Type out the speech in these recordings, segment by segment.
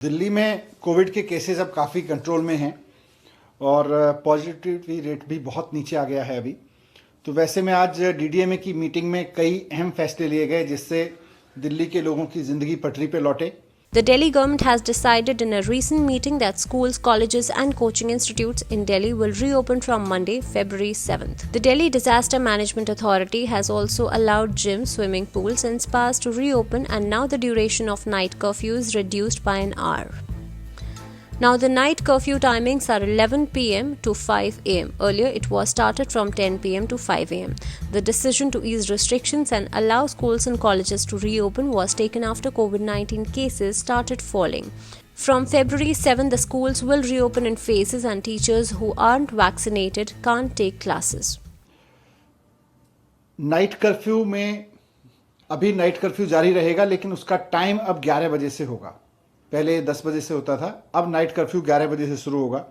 दिल्ली में कोविड के केसेस अब काफ़ी कंट्रोल में हैं और पॉजिटिविटी रेट भी बहुत नीचे आ गया है अभी। तो वैसे में आज डीडीएमए की मीटिंग में कई अहम फैसले लिए गए जिससे दिल्ली के लोगों की ज़िंदगी पटरी पे लौटे। The Delhi government has decided in a recent meeting that schools, colleges and coaching institutes in Delhi will reopen from Monday, February 7th. The Delhi Disaster Management Authority has also allowed gyms, swimming pools and spas to reopen, and now the duration of night curfew is reduced by an hour. Now the night curfew timings are 11 pm to 5 am. Earlier it was started from 10 pm to 5 am. The decision to ease restrictions and allow schools and colleges to reopen was taken after COVID-19 cases started falling. From February 7, the schools will reopen in phases and teachers who aren't vaccinated can't take classes. Night curfew में अभी night curfew जारी रहेगा लेकिन उसका time अब 11 बजे से होगा। पहले 10 बजे से होता था, अब नाइट कर्फ्यू 11 बजे से शुरू होगा।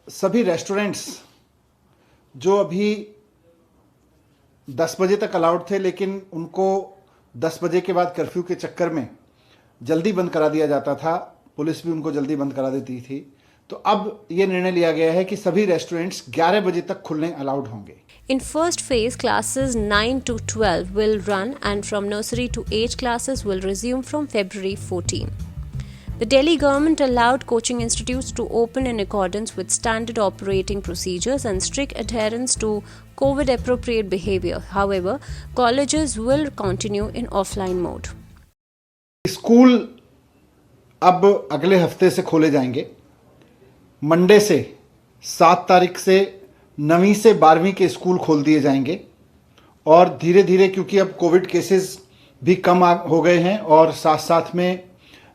सभी रेस्टोरेंट्स जो अभी 10 बजे तक अलाउड थे लेकिन उनको 10 बजे के बाद कर्फ्यू के चक्कर में जल्दी बंद करा दिया जाता था, पुलिस भी उनको जल्दी बंद करा देती थी। तो अब ये निर्णय लिया गया है कि सभी रेस्टोरेंट्स 11 बजे तक खुलने अलाउड होंगे। In first phase, classes 9 to 12 will run and from nursery to 8 classes will resume from February 14. The Delhi government allowed coaching institutes to open in accordance with standard operating procedures and strict adherence to COVID-appropriate behavior. However, colleges will continue in offline mode. School अब अगले हफ्ते से खोले जाएंगे। Monday से 7 तारीख से 9वीं से 12वीं के स्कूल खोल दिए जाएंगे और धीरे धीरे, क्योंकि अब कोविड केसेस भी कम हो गए हैं और साथ साथ में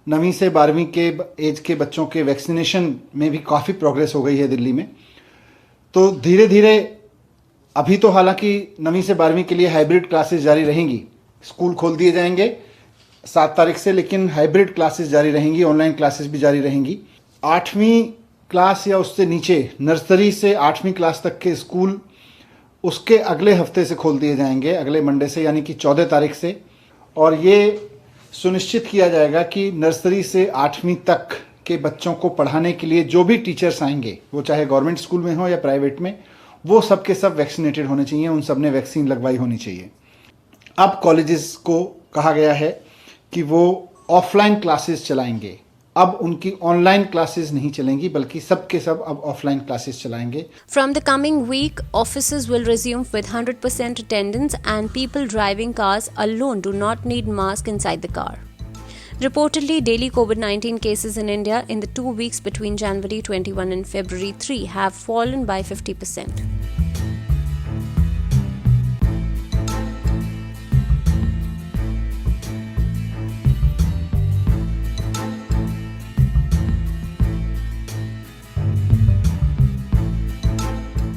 9वीं से 12वीं के एज के बच्चों के वैक्सीनेशन में भी काफ़ी प्रोग्रेस हो गई है दिल्ली में। तो धीरे धीरे अभी तो हालांकि 9वीं से 12वीं के लिए हाइब्रिड क्लासेस जारी रहेंगी। स्कूल खोल दिए जाएंगे 7 तारीख से, लेकिन हाइब्रिड क्लासेस जारी रहेंगी, ऑनलाइन क्लासेस भी जारी रहेंगी। 8वीं क्लास या उससे नीचे नर्सरी से 8वीं क्लास तक के स्कूल उसके अगले हफ्ते से खोल दिए जाएंगे, अगले मंडे से, यानी कि 14 तारीख से। और ये सुनिश्चित किया जाएगा कि नर्सरी से 8वीं तक के बच्चों को पढ़ाने के लिए जो भी टीचर्स आएंगे, वो चाहे गवर्नमेंट स्कूल में हो या प्राइवेट में, वो सब के सब वैक्सीनेटेड होने चाहिए, उन सब ने वैक्सीन लगवाई होनी चाहिए। अब कॉलेजेस को कहा गया है कि वो ऑफलाइन क्लासेस चलाएंगे। अब उनकी ऑनलाइन क्लासेस नहीं चलेंगी बल्कि सब के सब अब ऑफलाइन क्लासेस चलाएंगे। From the coming week, offices will resume with 100% attendance and people driving cars alone do not need mask inside the car. Reportedly, daily COVID-19 cases in India in the 2 weeks between January 21 and February 3 have fallen by 50%.